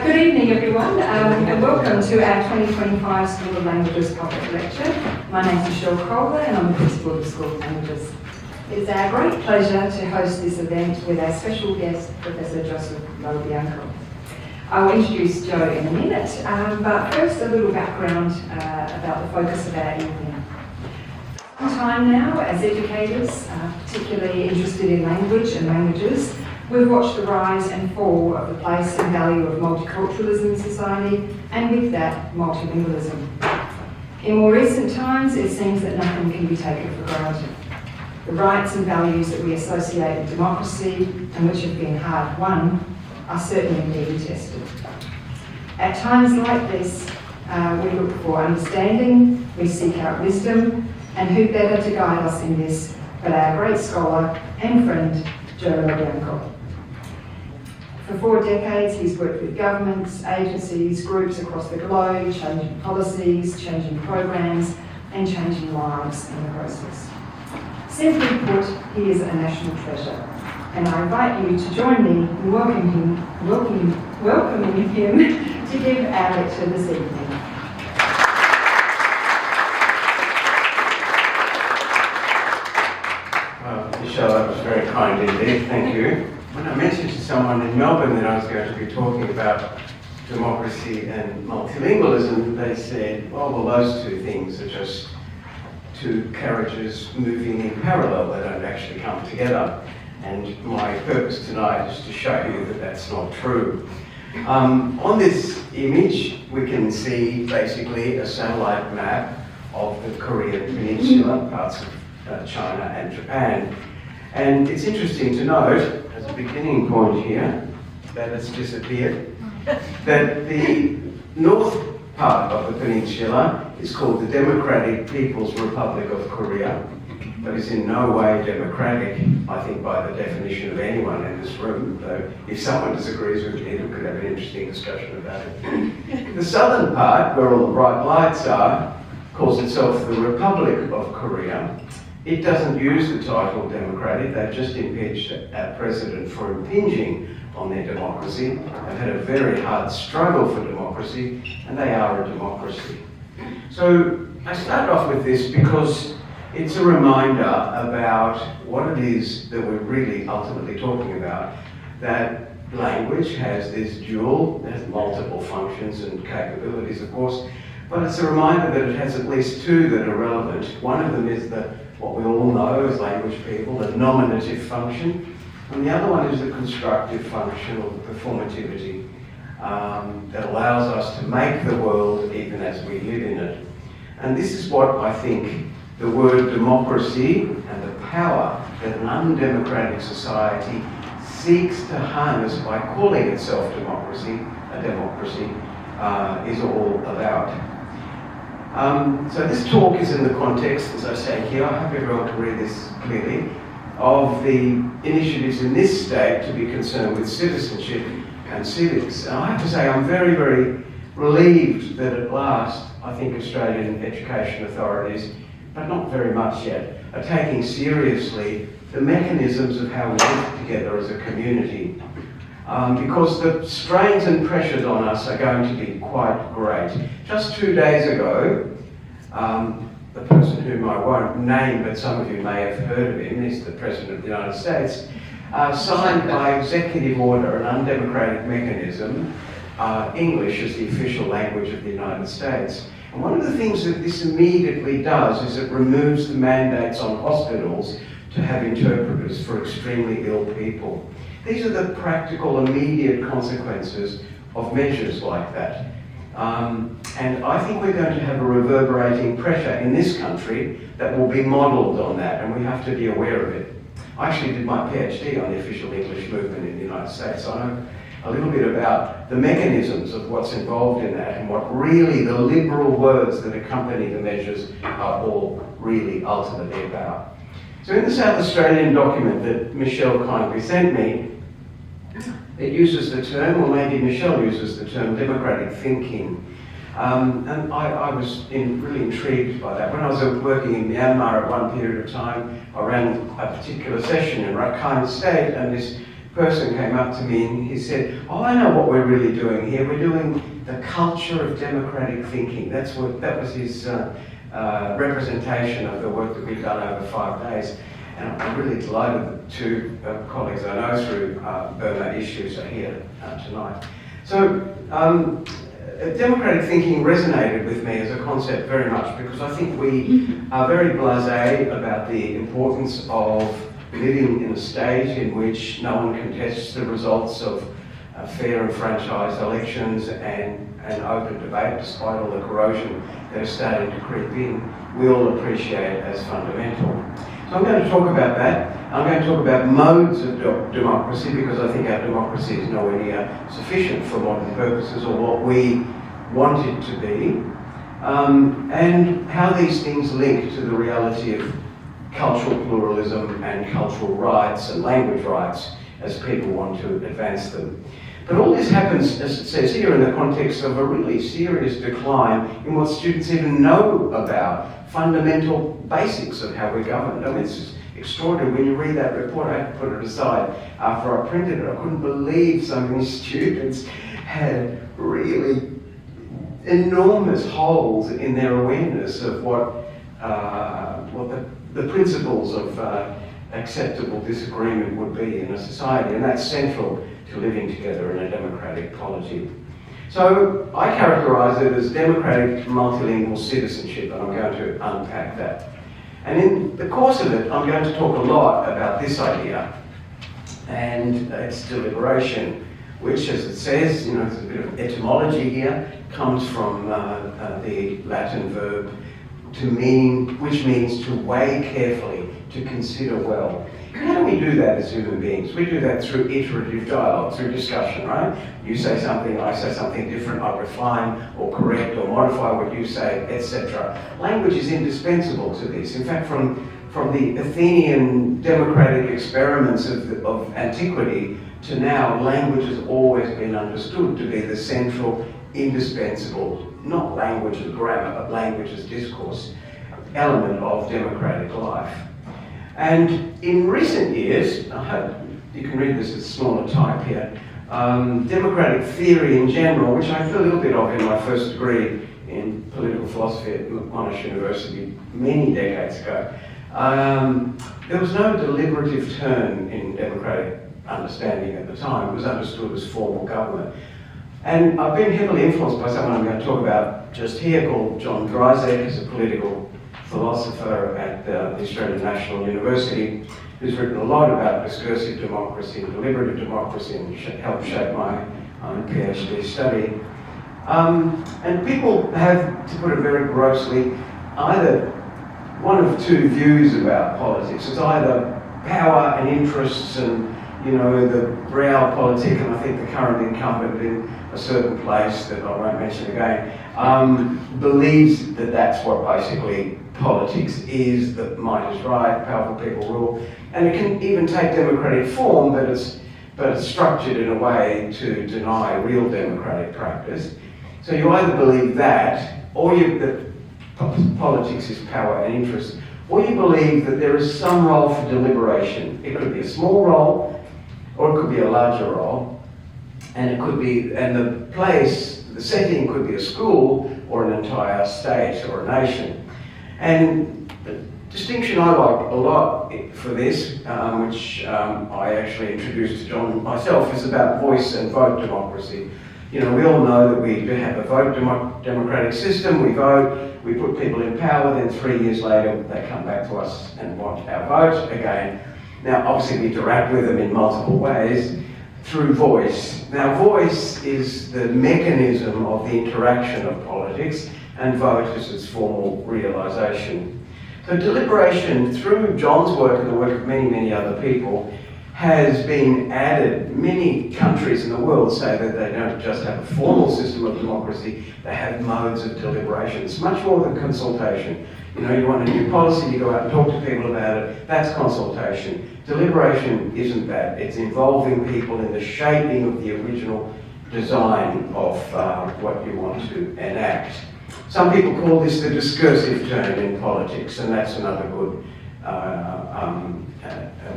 Good evening, everyone, and welcome to our 2025 School of Languages public lecture. My name is Michelle Kohler, and I'm the principal of the School of Languages. It is our great pleasure to host this event with our special guest, Professor Joseph Lo Bianco. I will introduce Joe in a minute, but first a little background about the focus of our evening. For some time now, as educators, particularly interested in language and languages, we've watched the rise and fall of the place and value of multiculturalism in society, and with that, multilingualism. In more recent times, it seems that nothing can be taken for granted. The rights and values that we associate with democracy, and which have been hard won, are certainly being tested. At times like this, we look for understanding, we seek out wisdom, and who better to guide us in this but our great scholar and friend, Joe Lo Bianco. For 4 decades, he's worked with governments, agencies, groups across the globe, changing policies, changing programs, and changing lives in the process. Simply put, he is a national treasure, and I invite you to join me in welcoming him to give our lecture this evening. Michelle, that was very kind indeed, thank you. When I mentioned to someone in Melbourne that I was going to be talking about democracy and multilingualism, they said, well, those two things are just two carriages moving in parallel. They don't actually come together. And my purpose tonight is to show you that that's not true. On this image, we can see basically a satellite map of the Korean Peninsula, parts of China and Japan. And it's interesting to note, as a beginning point here, that it's disappeared, that the north part of the peninsula is called the Democratic People's Republic of Korea, but is in no way democratic, I think, by the definition of anyone in this room, though if someone disagrees with me, we could have an interesting discussion about it. The southern part, where all the bright lights are, calls itself the Republic of Korea. It doesn't use the title democratic. They've just impeached our president for impinging on their democracy. They've had a very hard struggle for democracy, and they are a democracy. So I start off with this because it's a reminder about what it is that we're really ultimately talking about, that language has this dual, it has multiple functions and capabilities, of course, but it's a reminder that it has at least 2 that are relevant. One of them is what we all know as language people, the nominative function, and the other one is the constructive function, or the performativity, that allows us to make the world even as we live in it. And this is what I think the word democracy and the power that an undemocratic society seeks to harness by calling itself democracy, a democracy, is all about. So this talk is in the context, as I say here, I hope everyone can read this clearly, of the initiatives in this state to be concerned with citizenship and civics. And I have to say I'm very, very relieved that at last I think Australian education authorities, but not very much yet, are taking seriously the mechanisms of how we live together as a community. Because the strains and pressures on us are going to be quite great. Just 2 days ago, the person whom I won't name, but some of you may have heard of him, he's the President of the United States, signed by executive order an undemocratic mechanism, English as the official language of the United States. And one of the things that this immediately does is it removes the mandates on hospitals to have interpreters for extremely ill people. These are the practical, immediate consequences of measures like that. And I think we're going to have a reverberating pressure in this country that will be modelled on that, and we have to be aware of it. I actually did my PhD on the official English movement in the United States, so I know a little bit about the mechanisms of what's involved in that and what really the liberal words that accompany the measures are all really ultimately about. So in the South Australian document that Michelle kindly sent me, it uses the term, or maybe Michelle uses the term, democratic thinking. And I was really intrigued by that. When I was working in Myanmar at one period of time, I ran a particular session in Rakhine State, and this person came up to me and he said, "Oh, I know what we're really doing here. We're doing the culture of democratic thinking." That was his representation of the work that we've done over 5 days. And I'm really delighted that two colleagues I know through Burma issues are here tonight. So, democratic thinking resonated with me as a concept very much because I think we are very blasé about the importance of living in a stage in which no one contests the results of fair and franchised elections and open debate, despite all the corrosion that is starting to creep in, we all appreciate as fundamental. So I'm going to talk about that. I'm going to talk about modes of democracy because I think our democracy is nowhere near sufficient for modern purposes or what we want it to be, and how these things link to the reality of cultural pluralism and cultural rights and language rights as people want to advance them. But all this happens, as it says here, in the context of a really serious decline in what students even know about fundamental basics of how we're governed. I mean, it's just extraordinary. When you read that report, I had to put it aside after I printed it. I couldn't believe so many students had really enormous holes in their awareness of what the principles of acceptable disagreement would be in a society, and that's central to living together in a democratic polity. So I characterise it as democratic multilingual citizenship, and I'm going to unpack that. And in the course of it, I'm going to talk a lot about this idea and its deliberation, which, as it says, there's a bit of etymology here, comes from the Latin verb to mean, which means to weigh carefully, to consider well. How do we do that as human beings? We do that through iterative dialogue, through discussion, right? You say something, I say something different, I refine or correct or modify what you say, etc. Language is indispensable to this. In fact, from the Athenian democratic experiments of antiquity to now, language has always been understood to be the central, indispensable, not language as grammar, but language as discourse, element of democratic life. And in recent years, I hope you can read this at smaller type here, democratic theory in general, which I did a little bit of in my first degree in political philosophy at Monash University many decades ago, there was no deliberative turn in democratic understanding at the time. It was understood as formal government. And I've been heavily influenced by someone I'm going to talk about just here called John Dryzek, who's a political philosopher at the Australian National University, who's written a lot about discursive democracy and deliberative democracy and helped shape my own PhD study. And people have, to put it very grossly, either one of two views about politics. It's either power and interests and, the realpolitik, and I think the current incumbent in a certain place that I won't mention again, believes that that's what basically politics is, that might is right, powerful people rule, and it can even take democratic form, but it's structured in a way to deny real democratic practice. So you either believe that, or that politics is power and interest, or you believe that there is some role for deliberation. It could be a small role, or it could be a larger role, and the setting could be a school or an entire state or a nation. And the distinction I like a lot for this, which I actually introduced to John myself, is about voice and vote democracy. We all know that we have a vote democratic system, we vote, we put people in power, then 3 years later they come back to us and want our vote again. Now, obviously we interact with them in multiple ways through voice. Now, voice is the mechanism of the interaction of politics, and vote is its formal realisation. So deliberation, through John's work and the work of many, many other people, has been added. Many countries in the world say that they don't just have a formal system of democracy, they have modes of deliberation. It's much more than consultation. You want a new policy, you go out and talk to people about it, that's consultation. Deliberation isn't that. It's involving people in the shaping of the original design of what you want to enact. Some people call this the discursive turn in politics, and that's another good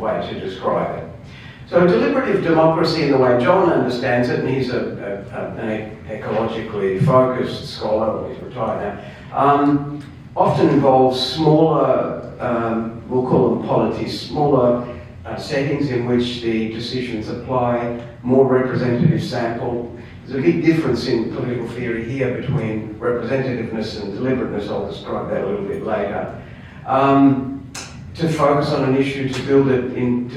way to describe it. So deliberative democracy, in the way John understands it, and he's an ecologically focused scholar, he's retired now, often involves smaller, we'll call them polities, smaller settings in which the decisions apply, more representative sample. There's a big difference in political theory here between representativeness and deliberateness. I'll describe that a little bit later. To focus on an issue, to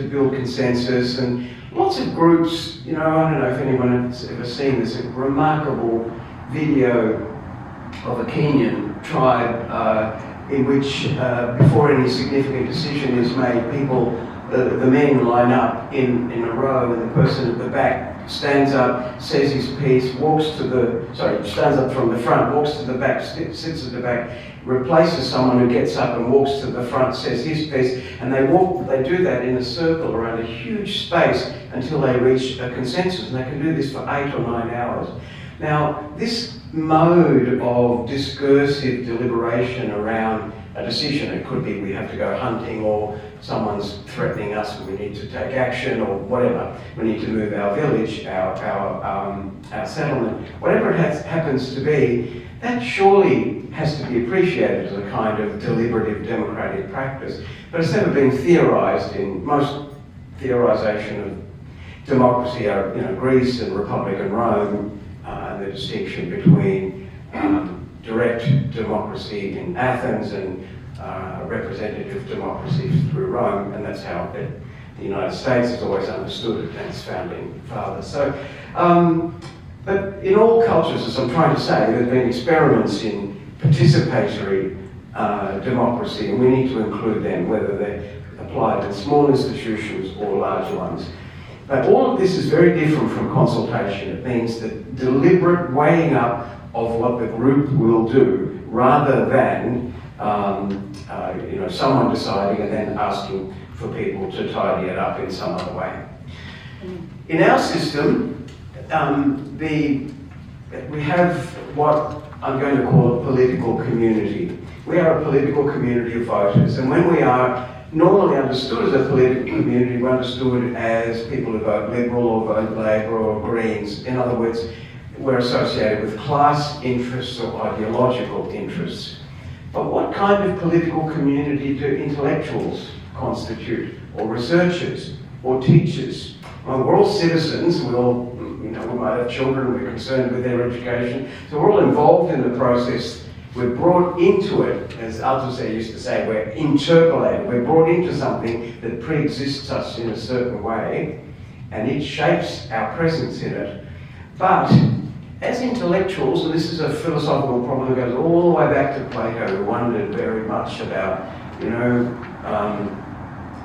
build consensus, and lots of groups, I don't know if anyone has ever seen this, a remarkable video of a Kenyan tribe in which before any significant decision is made, the men line up in a row, and the person at the back stands up, says his piece, stands up from the front, walks to the back, sits at the back, replaces someone who gets up and walks to the front, says his piece, and they do that in a circle around a huge space until they reach a consensus, and they can do this for 8 or 9 hours. Now, this mode of discursive deliberation around a decision, it could be we have to go hunting, or someone's threatening us and we need to take action, or whatever, we need to move our village, our settlement, whatever it happens to be, that surely has to be appreciated as a kind of deliberative democratic practice. But it's never been theorised. In most theorisation of democracy are, Greece and Republican Rome, and the distinction between direct democracy in Athens and representative democracy through Rome, and that's how the United States has always understood it and its founding fathers. So, but in all cultures, as I'm trying to say, there have been experiments in participatory democracy, and we need to include them, whether they're applied in small institutions or large ones. But all of this is very different from consultation. It means that deliberate weighing up of what the group will do, rather than someone deciding and then asking for people to tidy it up in some other way. In our system, we have what I'm going to call a political community. We are a political community of voters, and when we are normally understood as a political community, we're understood as people who vote Liberal or vote Labor or Greens. In other words, we're associated with class interests or ideological interests. But what kind of political community do intellectuals constitute, or researchers, or teachers? Well, we're all citizens, we might have children, we're concerned with their education, so we're all involved in the process. We're brought into it, as Althusser used to say, we're interpolated, we're brought into something that pre-exists us in a certain way, and it shapes our presence in it. But as intellectuals, and this is a philosophical problem that goes all the way back to Plato, who wondered very much about,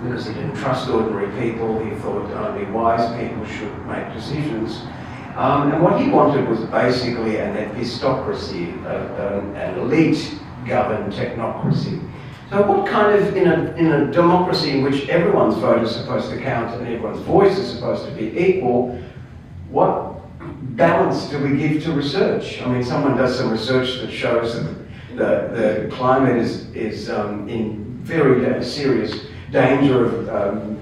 because he didn't trust ordinary people, he thought only wise people should make decisions. And what he wanted was basically an epistocracy, an elite-governed technocracy. So what kind of, in a democracy in which everyone's vote is supposed to count and everyone's voice is supposed to be equal, what balance do we give to research? I mean, someone does some research that shows that the climate is in very serious danger of,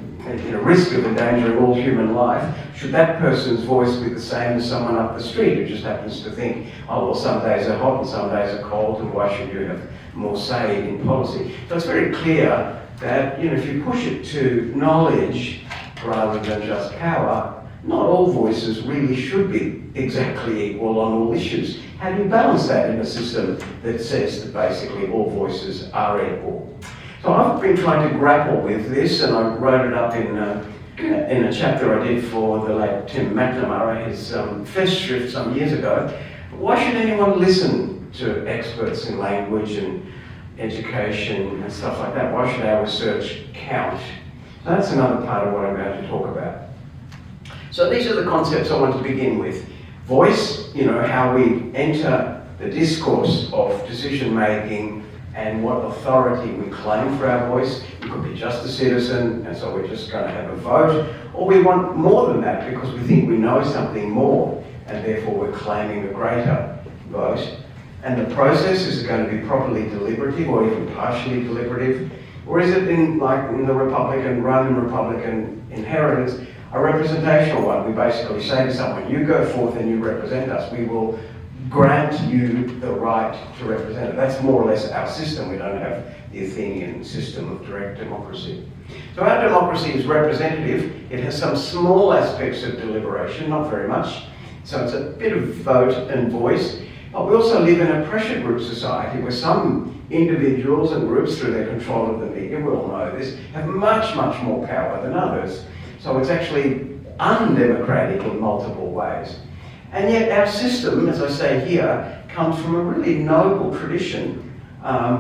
risk of endangering all human life. Should that person's voice be the same as someone up the street who just happens to think, oh, well, some days are hot and some days are cold, and why should you have more say in policy? So it's very clear that, if you push it to knowledge rather than just power, not all voices really should be exactly equal on all issues. How do you balance that in a system that says that basically all voices are equal? So I've been trying to grapple with this, and I wrote it up in a chapter I did for the late Tim McNamara, his Festschrift some years ago. Why should anyone listen to experts in language and education and stuff like that? Why should our research count? So that's another part of what I'm going to talk about. So these are the concepts I want to begin with. Voice, how we enter the discourse of decision making and what authority we claim for our voice. We could be just a citizen, and so we're just going to have a vote, or we want more than that because we think we know something more, and therefore we're claiming a greater vote. And the process, is it going to be properly deliberative or even partially deliberative? Or is it in the Roman Republican inheritance, a representational one. We basically say to someone, you go forth and you represent us. We will grant you the right to represent it. That's more or less our system. We don't have the Athenian system of direct democracy. So our democracy is representative. It has some small aspects of deliberation, not very much. So it's a bit of vote and voice. But we also live in a pressure group society where some individuals and groups, through their control of the media, we all know this, have much, much more power than others. So it's actually undemocratic in multiple ways. And yet our system, as I say here, comes from a really noble tradition. I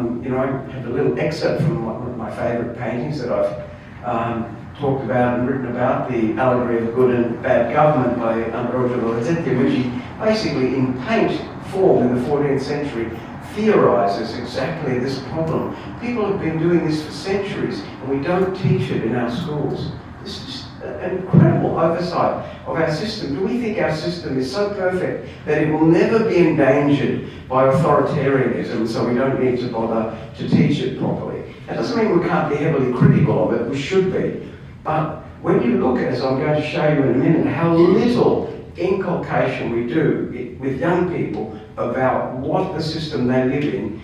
have a little excerpt from one of my favourite paintings that I've talked about and written about, the allegory of good and bad government by Emeritus, which he basically in paint form in the 14th century theorises exactly this problem. People have been doing this for centuries and we don't teach it in our schools. This is an incredible oversight of our system. Do we think our system is so perfect that it will never be endangered by authoritarianism, so we don't need to bother to teach it properly? That doesn't mean we can't be heavily critical of it, we should be. But when you look, as I'm going to show you in a minute, how little inculcation we do with young people about what the system they live in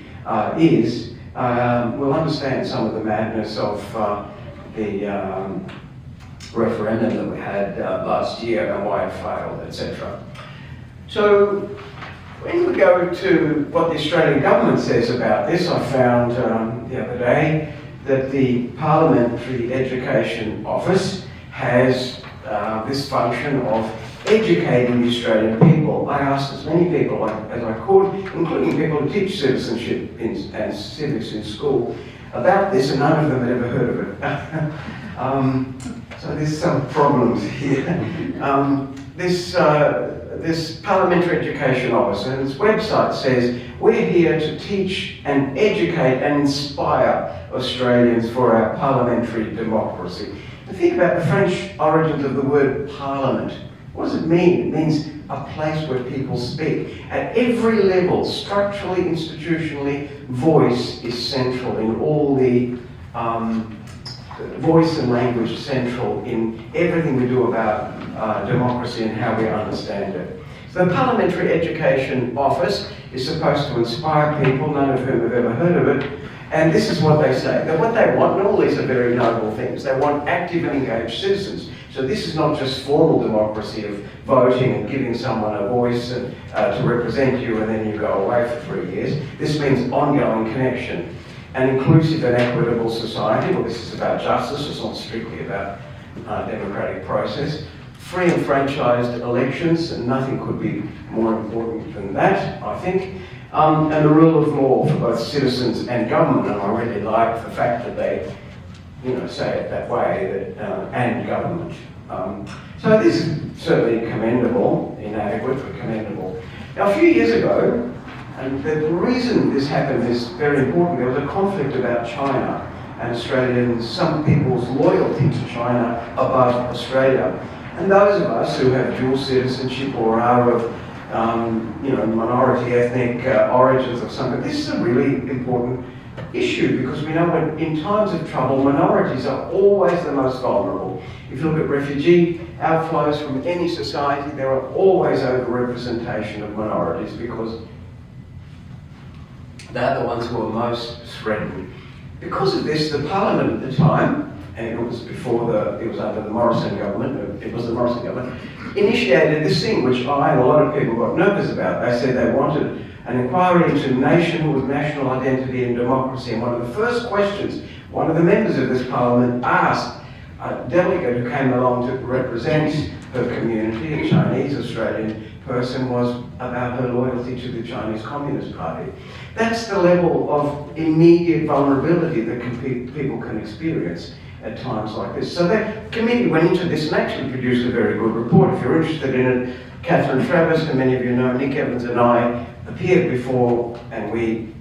is, we'll understand some of the madness of the referendum that we had last year and why it failed, etc. So when we go to what the Australian government says about this, I found the other day that the Parliamentary Education Office has this function of educating the Australian people. I asked as many people as I could, including people who teach citizenship and civics in school, about this, and none of them had ever heard of it. So there's some problems here. This Parliamentary Education Office, and its website says, we're here to teach and educate and inspire Australians for our parliamentary democracy. And think about the French origins of the word parliament. What does it mean? It means a place where people speak. At every level, structurally, institutionally, voice is central in all the voice and language central in everything we do about democracy and how we understand it. So the Parliamentary Education Office is supposed to inspire people, none of whom have ever heard of it, and this is what they say. That what they want, and all these are very noble things, they want active and engaged citizens. So this is not just formal democracy of voting and giving someone a voice and, to represent you and then you go away for 3 years. This means ongoing connection. An inclusive and equitable society, well, this is about justice, it's not strictly about democratic process. Free and franchised elections, and nothing could be more important than that, I think. And the rule of law for both citizens and government, and I really like the fact that they say it that way, that and government. So this is certainly commendable, inadequate, but commendable. Now, a few years ago, and the reason this happened is very important. There was a conflict about China and some people's loyalty to China above Australia. And those of us who have dual citizenship or are of minority ethnic origins of something, this is a really important issue because we know when in times of trouble, minorities are always the most vulnerable. If you look at refugee outflows from any society, there are always over-representation of minorities because they're the ones who are most threatened. Because of this, the Parliament at the time, and it was it was under the Morrison government, it was the Morrison government, initiated this thing which I and a lot of people got nervous about. They said they wanted an inquiry into nationhood, national identity and democracy. And one of the first questions one of the members of this Parliament asked a delegate who came along to represent her community, a Chinese Australian person, was about her loyalty to the Chinese Communist Party. That's the level of immediate vulnerability that people can experience at times like this. So that committee went into this and actually produced a very good report. If you're interested in it, Catherine Travis, and many of you know, Nick Evans and I appeared before and we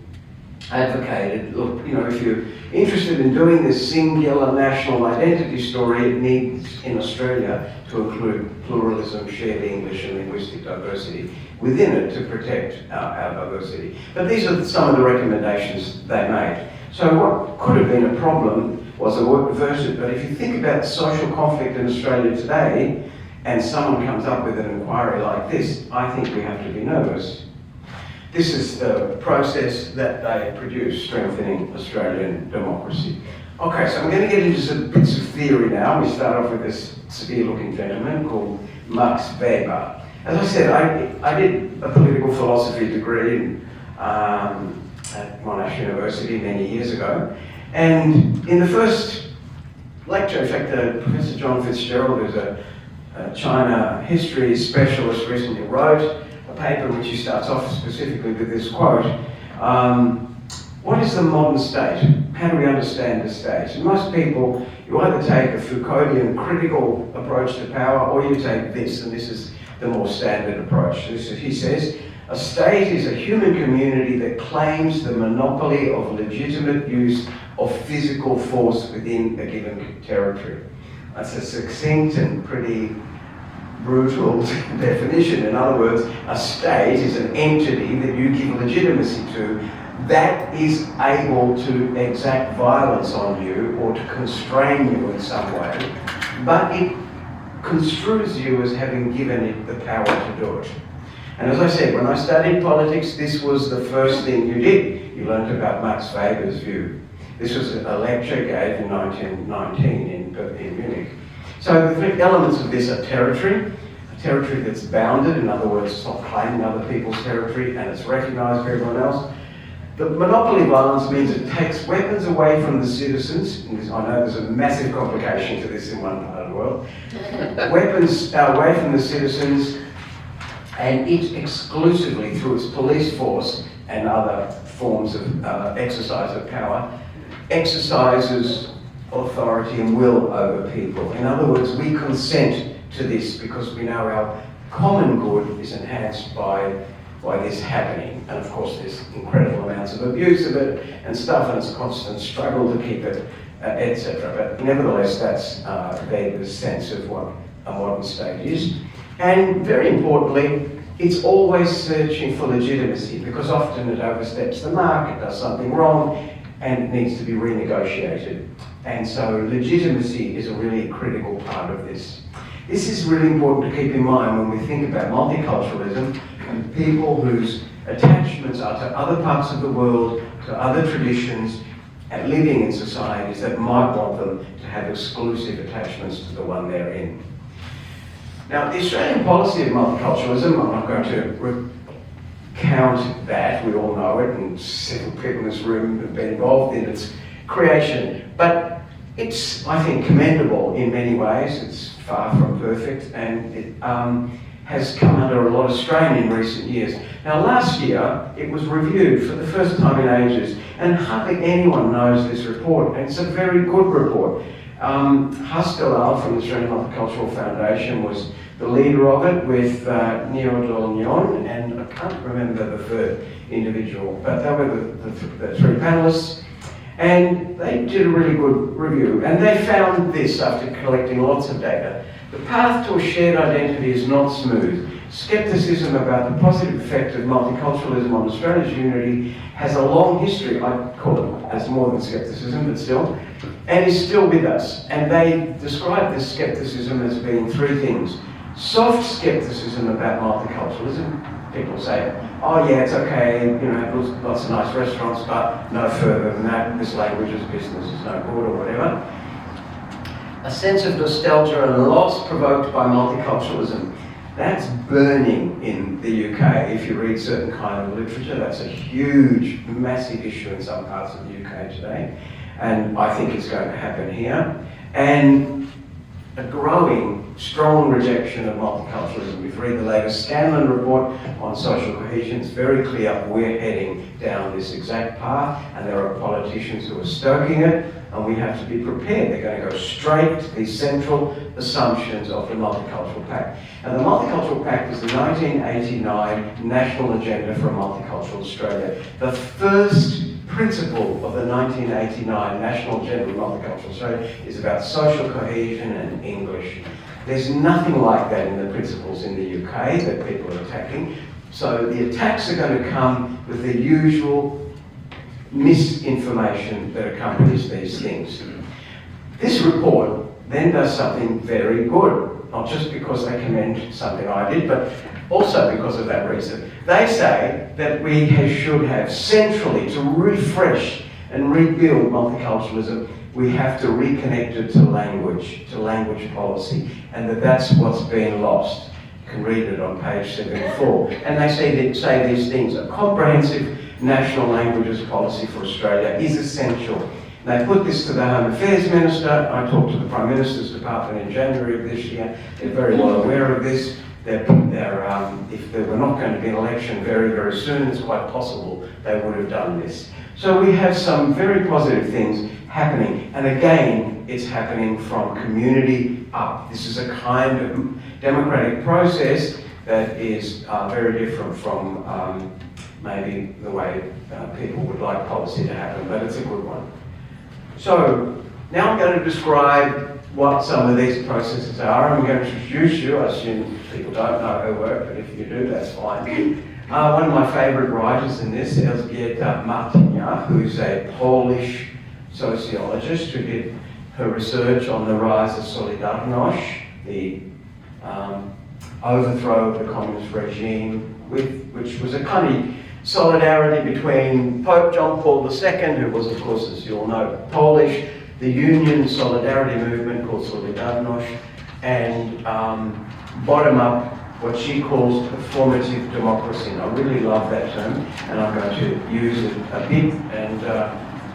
advocated, look, if you're interested in doing this singular national identity story, it needs in Australia to include pluralism, shared English and linguistic diversity within it to protect our diversity. But these are some of the recommendations they made. So what could have been a problem was averted. But if you think about social conflict in Australia today, and someone comes up with an inquiry like this, I think we have to be nervous. This is the process that they produce, strengthening Australian democracy. Okay, so I'm going to get into some bits of theory now. We start off with this severe-looking gentleman called Max Weber. As I said, I did a political philosophy degree at Monash University many years ago. And in the first lecture, in fact, Professor John Fitzgerald, who's a China history specialist, recently wrote a paper in which he starts off specifically with this quote. What is the modern state? How do we understand the state? And most people, you either take a Foucauldian critical approach to power, or you take this, and this is the more standard approach. He says, a state is a human community that claims the monopoly of legitimate use of physical force within a given territory. That's a succinct and pretty brutal definition. In other words, a state is an entity that you give legitimacy to that is able to exact violence on you or to constrain you in some way, but it construes you as having given it the power to do it. And as I said, when I studied politics, this was the first thing you did. You learned about Max Weber's view. This was a lecture gave in 1919 in Munich. So the three elements of this are territory, a territory that's bounded, in other words, it's not claiming other people's territory and it's recognised by everyone else. The monopoly violence means it takes weapons away from the citizens. I know there's a massive complication to this in one part of the world. Weapons away from the citizens, and it exclusively, through its police force and other forms of exercise of power, exercises authority and will over people. In other words, we consent to this because we know our common good is enhanced by this happening. And of course there's incredible amounts of abuse of it and stuff, and it's a constant struggle to keep it, etc. But nevertheless, that's Weber's sense of what a modern state is. And very importantly, it's always searching for legitimacy, because often it oversteps the mark, it does something wrong, and it needs to be renegotiated. And so legitimacy is a really critical part of this. This is really important to keep in mind when we think about multiculturalism and people whose attachments are to other parts of the world, to other traditions, and living in societies that might want them to have exclusive attachments to the one they're in. Now, the Australian policy of multiculturalism, I'm not going to recount that, we all know it, and several people in this room have been involved in its creation, but it's, I think, commendable in many ways. It's far from perfect, and it has come under a lot of strain in recent years. Now, last year, it was reviewed for the first time in ages, and hardly anyone knows this report, and it's a very good report. Hastelal from the Australian Multicultural Foundation was the leader of it, with Neo Dolnion, and I can't remember the third individual, but they were the three panelists, and they did a really good review. And they found this after collecting lots of data. The path to a shared identity is not smooth. Scepticism about the positive effect of multiculturalism on Australia's unity has a long history. I call it as more than scepticism, but still, and is still with us. And they describe this scepticism as being three things. Soft scepticism about multiculturalism. People say, oh yeah, it's okay, you know, have lots of nice restaurants, but no further than that, this language is business, is no good or whatever. A sense of nostalgia and loss provoked by multiculturalism. That's burning in the UK. If you read certain kind of literature, that's a huge, massive issue in some parts of the UK today. And I think it's going to happen here. And a growing, strong rejection of multiculturalism. If you read the latest Scanlon report on social cohesion, it's very clear we're heading down this exact path, and there are politicians who are stoking it, and we have to be prepared. They're going to go straight to the central assumptions of the Multicultural Pact. And the Multicultural Pact is the 1989 National Agenda for a Multicultural Australia. The first principle of the 1989 National Agenda for Multicultural Australia is about social cohesion and English. There's nothing like that in the principles in the UK that people are attacking. So the attacks are going to come with the usual misinformation that accompanies these things. This report then does something very good, not just because they commend something I did, but also because of that reason. They say that we should have centrally, to refresh and rebuild multiculturalism, we have to reconnect it to language policy, and that's what's been lost. You can read it on page 74. And they say these things: a comprehensive national languages policy for Australia is essential. They put this to the Home Affairs Minister. I talked to the Prime Minister's Department in January of this year. They're very well aware of this. If there were not going to be an election very, very soon, it's quite possible they would have done this. So we have some very positive things happening. And again, it's happening from community up. This is a kind of democratic process that is very different from maybe the way people would like policy to happen, but it's a good one. So now I'm going to describe what some of these processes are. I'm going to introduce you. I assume people don't know her work, but if you do, that's fine. One of my favourite writers in this, Elżbieta Martynia, who's a Polish sociologist who did her research on the rise of Solidarność, the overthrow of the communist regime, which was a kind of solidarity between Pope John Paul II, who was, of course, as you all know, Polish, the Union Solidarity movement called Solidarność, and bottom-up, what she calls performative democracy. And I really love that term, and I'm going to use it a bit, and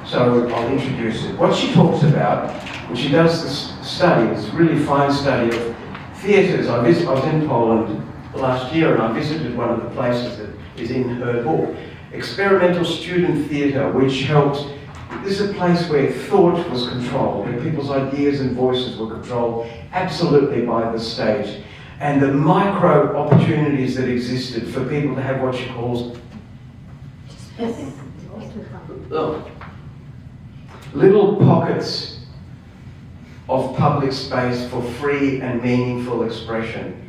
so I'll introduce it. What she talks about, when she does this study, this really fine study of theatres. I was in Poland last year, and I visited one of the places that is in her book, experimental student theatre, which helped. This is a place where thought was controlled, where people's ideas and voices were controlled absolutely by the state, and the micro opportunities that existed for people to have what she calls little pockets of public space for free and meaningful expression.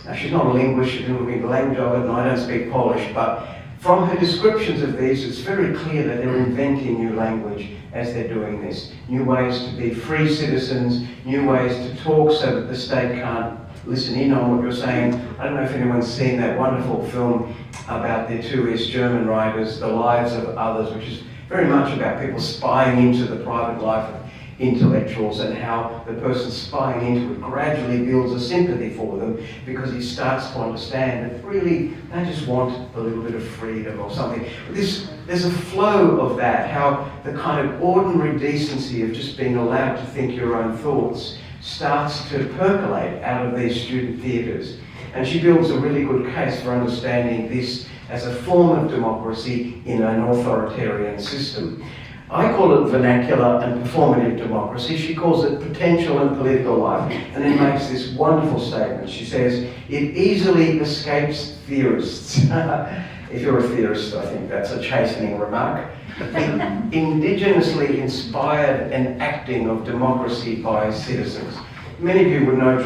Now, she's not a linguist, she didn't read the language of it, and I don't speak Polish, but from her descriptions of these, it's very clear that they're inventing new language as they're doing this. New ways to be free citizens, new ways to talk so that the state can't listen in on what you're saying. I don't know if anyone's seen that wonderful film about the two East German writers, The Lives of Others, which is very much about people spying into the private life of intellectuals, and how the person spying into it gradually builds a sympathy for them because he starts to understand that really they just want a little bit of freedom or something. There's a flow of that, how the kind of ordinary decency of just being allowed to think your own thoughts starts to percolate out of these student theatres. And she builds a really good case for understanding this as a form of democracy in an authoritarian system. I call it vernacular and performative democracy. She calls it potential and political life, and then makes this wonderful statement. She says, it easily escapes theorists. If you're a theorist, I think that's a chastening remark. Indigenously inspired enacting of democracy by citizens. Many of you would know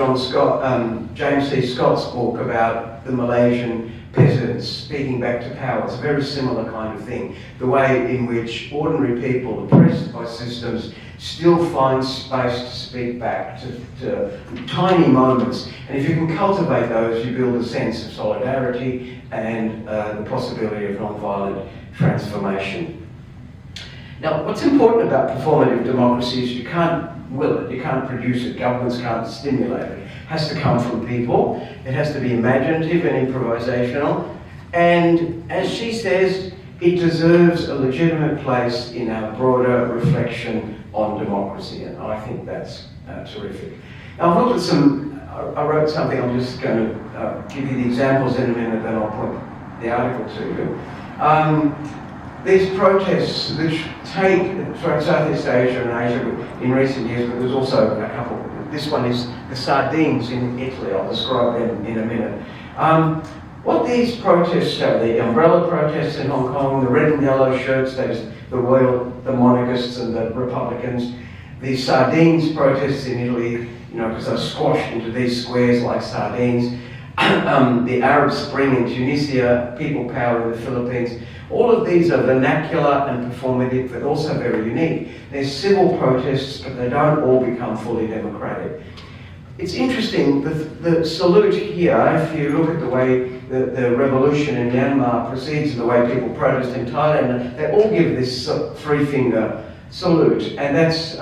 James C. Scott's book about the Malaysian peasants speaking back to power. It's a very similar kind of thing. The way in which ordinary people, oppressed by systems, still find space to speak back to tiny moments. And if you can cultivate those, you build a sense of solidarity and the possibility of non-violent transformation. Now, what's important about performative democracy is you can't will it, you can't produce it, governments can't stimulate it. It has to come from people, it has to be imaginative and improvisational, and as she says, it deserves a legitimate place in our broader reflection on democracy, and I think that's terrific. Now, I've looked at I wrote something, I'm just going to give you the examples in a minute, then I'll point the article to you. These protests which take throughout Southeast Asia and Asia in recent years, but there's also a couple. This one is the sardines in Italy. I'll describe them in a minute. What these protests show, the umbrella protests in Hong Kong, the red and yellow shirts, that is the monarchists and the Republicans, the sardines protests in Italy, because they're squashed into these squares like sardines. the Arab Spring in Tunisia, people power in the Philippines. All of these are vernacular and performative, but also very unique. They're civil protests, but they don't all become fully democratic. It's interesting, the salute here, if you look at the way the revolution in Myanmar proceeds and the way people protest in Thailand, they all give this three-finger salute, and that's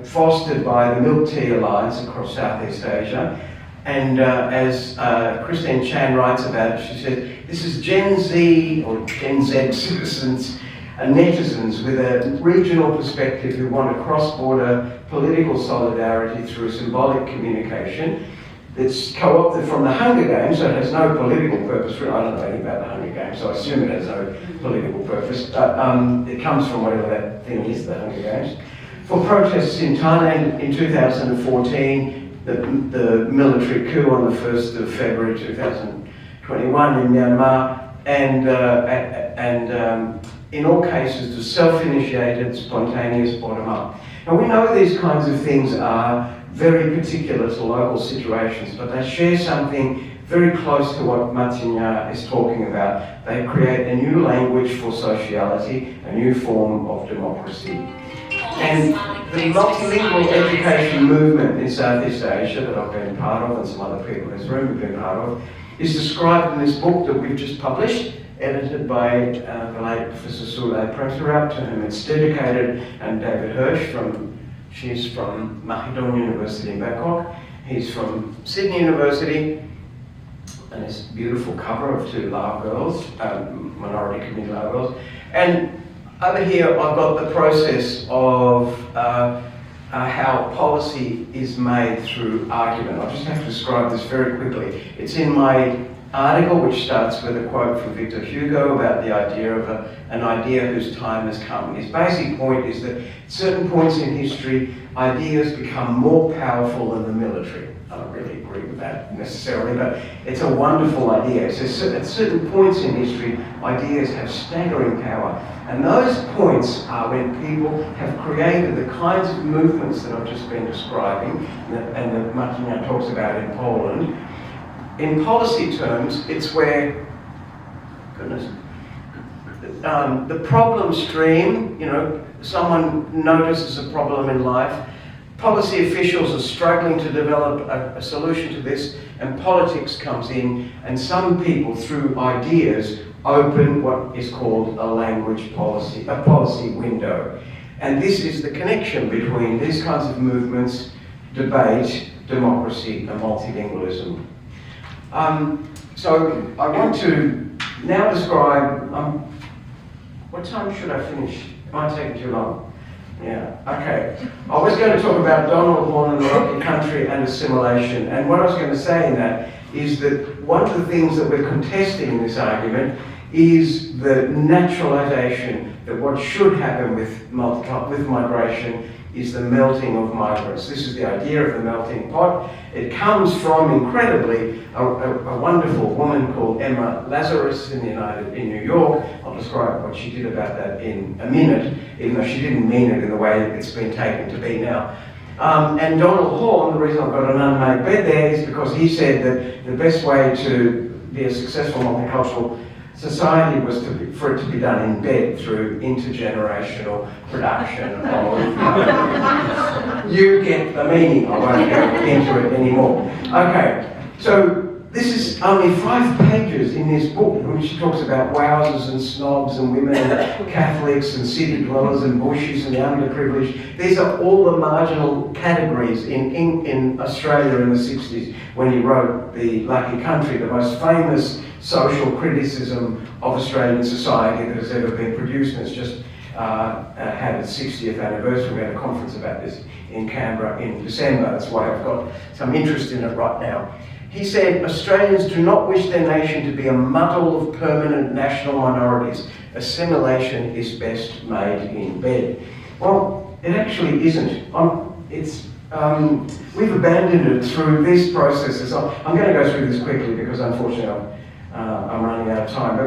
fostered by the Milk Tea Alliance across Southeast Asia. And as Christine Chan writes about it, she said, this is Gen Z or Gen Z citizens and netizens with a regional perspective who want a cross-border political solidarity through symbolic communication that's co-opted from the Hunger Games, so it has no political purpose. I don't know anything about the Hunger Games, so I assume it has no political purpose. It comes from whatever that thing is, the Hunger Games. For protests in Thailand in 2014, the military coup on the 1st of February 2021 in Myanmar, and in all cases the self-initiated, spontaneous bottom-up. Now we know these kinds of things are very particular to local situations, but they share something very close to what Matsinya is talking about. They create a new language for sociality, a new form of democracy. And the multilingual education movement in Southeast Asia that I've been part of, and some other people in this room have been part of, is described in this book that we've just published, edited by the late Professor SoL, to whom it's dedicated, and David Hirsch she's from Mahidol University in Bangkok, he's from Sydney University, and this beautiful cover of two Lao girls, minority community Lao girls. And over here, I've got the process of how policy is made through argument. I'll just have to describe this very quickly. It's in my article, which starts with a quote from Victor Hugo about the idea of an idea whose time has come. His basic point is that at certain points in history, ideas become more powerful than the military. I don't really agree with that necessarily, but it's a wonderful idea. So at certain points in history, ideas have staggering power. And those points are when people have created the kinds of movements that I've just been describing, and that Matsinya talks about in Poland. In policy terms, it's where, the problem stream, someone notices a problem in life, policy officials are struggling to develop a solution to this, and politics comes in, and some people, through ideas, open what is called a policy window. And this is the connection between these kinds of movements, debate, democracy, and multilingualism. So I want to now describe, what time should I finish? Am I taking too long? Yeah, okay. I was going to talk about Donald Horne and the Rocky Country and assimilation, and what I was going to say in that is that one of the things that we're contesting in this argument is the naturalization, that what should happen with migration is the melting of migrants. This is the idea of the melting pot. It comes from, incredibly, a wonderful woman called Emma Lazarus in New York. I'll describe what she did about that in a minute, even though she didn't mean it in the way it's been taken to be now. And Donald Horne, the reason I've got an unmade bed there is because he said that the best way to be a successful multicultural society was for it to be done in bed through intergenerational production of... you get the meaning, I won't go into it anymore. Okay, so this is only 5 pages in this book in which she talks about wowsers and snobs and women and Catholics and city dwellers and bushies and the underprivileged. These are all the marginal categories in Australia in the 60s when he wrote The Lucky Country, the most famous social criticism of Australian society that has ever been produced, and it's just had its 60th anniversary. We had a conference about this in Canberra in December. That's why I've got some interest in it right now. He said, Australians do not wish their nation to be a muddle of permanent national minorities. Assimilation is best made in bed. Well, it actually isn't. We've abandoned it through these processes. I'm going to go through this quickly because unfortunately I'm running out of time.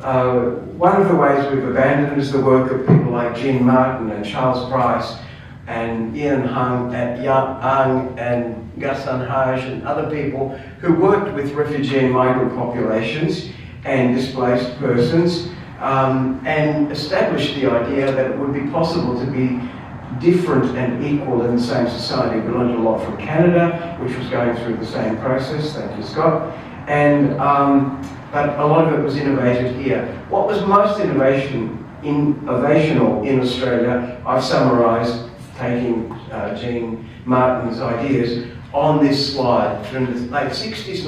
But one of the ways we've abandoned it is the work of people like Jean Martin and Charles Price and Ian Hung and Ghassan Haj and other people who worked with refugee and migrant populations and displaced persons, and established the idea that it would be possible to be different and equal in the same society. We learned a lot from Canada, which was going through the same process, thank you, Scott. And, but a lot of it was innovated here. What was most innovational in Australia, I've summarised, taking Jean Martin's ideas, on this slide. From the late 60s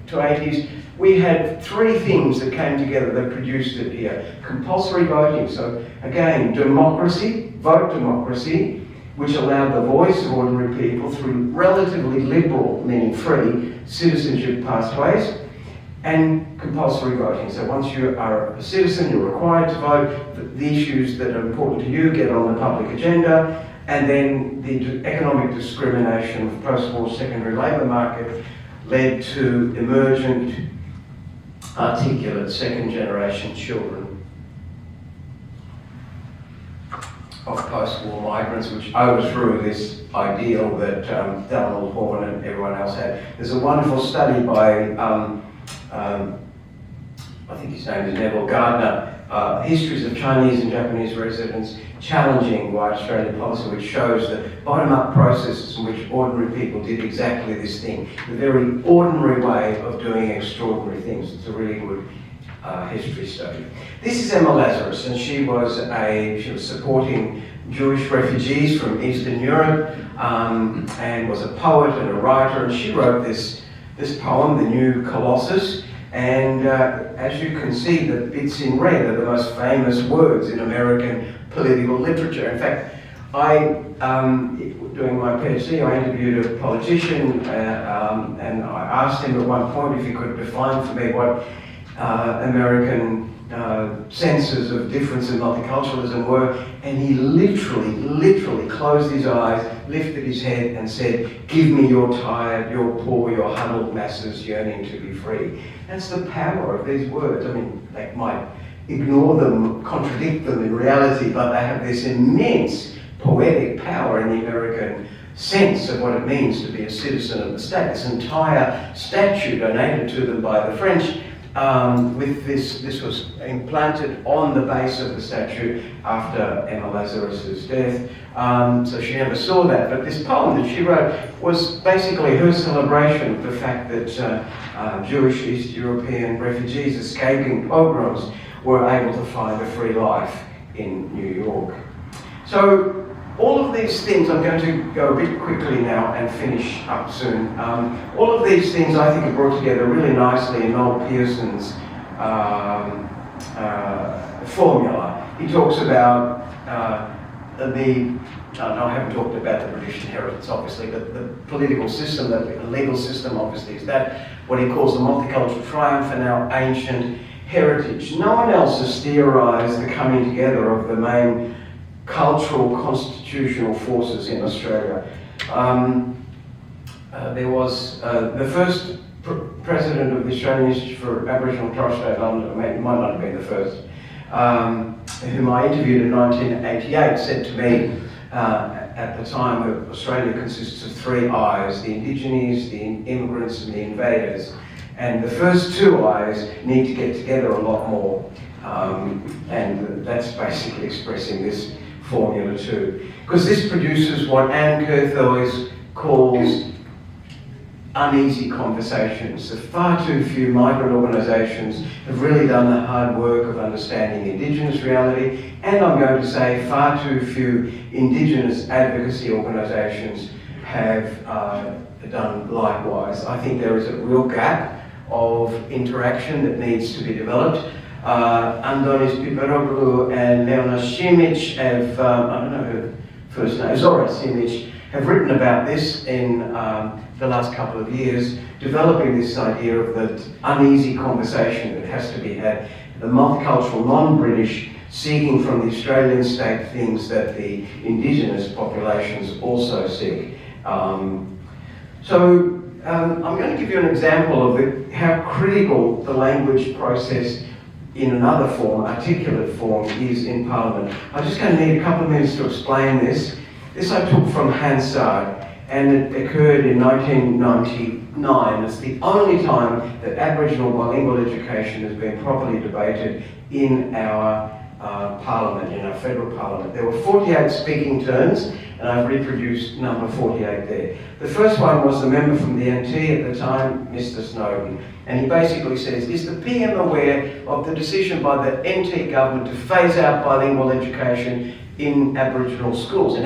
to 80s, we had three things that came together that produced it here. Compulsory voting, so again, democracy, vote democracy, which allowed the voice of ordinary people through relatively liberal, meaning free, citizenship pathways, and compulsory voting. So once you are a citizen, you're required to vote. The issues that are important to you get on the public agenda, and then the economic discrimination of post-war secondary labour market led to emergent, articulate, second-generation children of post-war migrants, which overthrew this ideal that Donald Horn and everyone else had. There's a wonderful study by I think his name is Neville Gardner, Histories of Chinese and Japanese Residents Challenging White Australian Policy, which shows the bottom-up processes in which ordinary people did exactly this thing. The very ordinary way of doing extraordinary things. It's a really good history study. This is Emma Lazarus, and she was supporting Jewish refugees from Eastern Europe, and was a poet and a writer, and she wrote this poem, The New Colossus, and as you can see, the bits in red are the most famous words in American political literature. In fact, doing my PhD, I interviewed a politician, and I asked him at one point if he could define for me what American senses of difference and multiculturalism were, and he literally closed his eyes, lifted his head and said, "Give me your tired, your poor, your huddled masses yearning to be free." That's the power of these words. I mean, they might ignore them, contradict them in reality, but they have this immense poetic power in the American sense of what it means to be a citizen of the state. This entire statue donated to them by the French, this was implanted on the base of the statue after Emma Lazarus's death, so she never saw that. But this poem that she wrote was basically her celebration of the fact that Jewish East European refugees escaping pogroms were able to find a free life in New York. So all of these things, I'm going to go a bit quickly now and finish up soon. All of these things I think are brought together really nicely in Noel Pearson's formula. He talks about I haven't talked about the British inheritance obviously, but the political system, the legal system obviously is that, what he calls the multicultural triumph and our ancient heritage. No one else has theorised the coming together of the main cultural constitutional forces in Australia. There was the first president of the Australian Institute for Aboriginal and Torres Strait Islander, it might not have been the first, whom I interviewed in 1988, said to me at the time that Australia consists of three I's: the Indigenes, the immigrants and the invaders. And the first two I's need to get together a lot more. And that's basically expressing this formula too. Because this produces what Anne Curthoys calls uneasy conversations. So far too few migrant organisations have really done the hard work of understanding Indigenous reality, and I'm going to say far too few Indigenous advocacy organisations have done likewise. I think there is a real gap of interaction that needs to be developed. Andonis Piperoglu and Leona Simic have, I don't know her first name, Zora Simic, have written about this in the last couple of years, developing this idea of the uneasy conversation that has to be had, the multicultural non-British seeking from the Australian state things that the Indigenous populations also seek. I'm going to give you an example of how critical the language process in another form, articulate form, is in Parliament. I'm just going to need a couple of minutes to explain this. This I took from Hansard. and it occurred in 1999. It's the only time that Aboriginal bilingual education has been properly debated in our Parliament, in our federal Parliament. There were 48 speaking turns, and I've reproduced number 48 there. The first one was the member from the NT at the time, Mr. Snowden, and he basically says, is the PM aware of the decision by the NT government to phase out bilingual education in Aboriginal schools,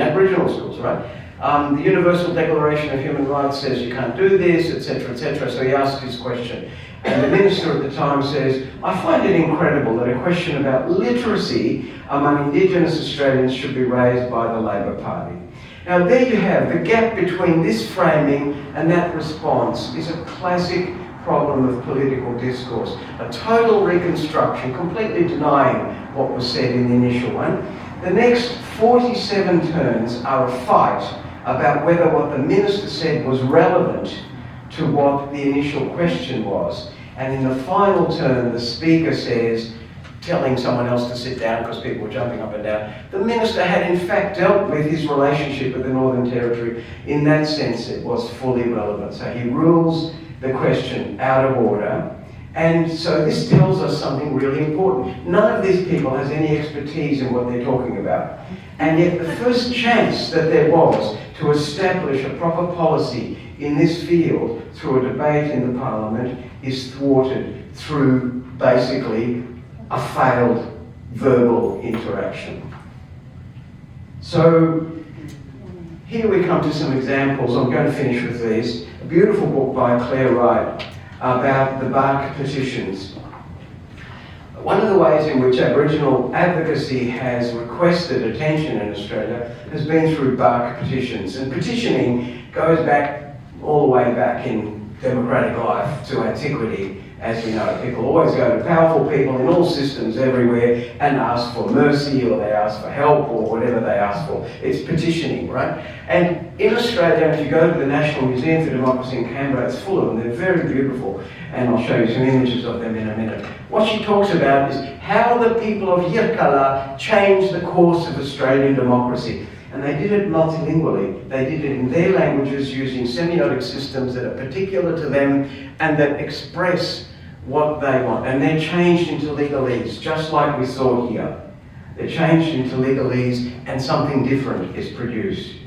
right? The Universal Declaration of Human Rights says you can't do this, etc., etc. So he asked his question. And the minister at the time says, I find it incredible that a question about literacy among Indigenous Australians should be raised by the Labor Party. Now there you have the gap between this framing and that response is a classic problem of political discourse. A total reconstruction, completely denying what was said in the initial one. The next 47 turns are a fight about whether what the minister said was relevant to what the initial question was. And in the final turn, the speaker says, telling someone else to sit down because people were jumping up and down, the minister had in fact dealt with his relationship with the Northern Territory. In that sense, it was fully relevant. So he rules the question out of order. And so this tells us something really important. None of these people has any expertise in what they're talking about. And yet the first chance that there was to establish a proper policy in this field through a debate in the Parliament is thwarted through basically a failed verbal interaction. So here we come to some examples. I'm going to finish with these. A beautiful book by Claire Wright about the bark petitions. One of the ways in which Aboriginal advocacy has requested attention in Australia has been through bark petitions. And petitioning goes back all the way back in democratic life to antiquity. As we know, people always go to powerful people in all systems everywhere and ask for mercy, or they ask for help, or whatever they ask for. It's petitioning, right? And in Australia, if you go to the National Museum for Democracy in Canberra, it's full of them. They're very beautiful, and I'll show you some images of them in a minute. What she talks about is how the people of Yirrkala changed the course of Australian democracy. And they did it multilingually. They did it in their languages using semiotic systems that are particular to them and that express what they want. And they're changed into legalese, just like we saw here. They're changed into legalese and something different is produced.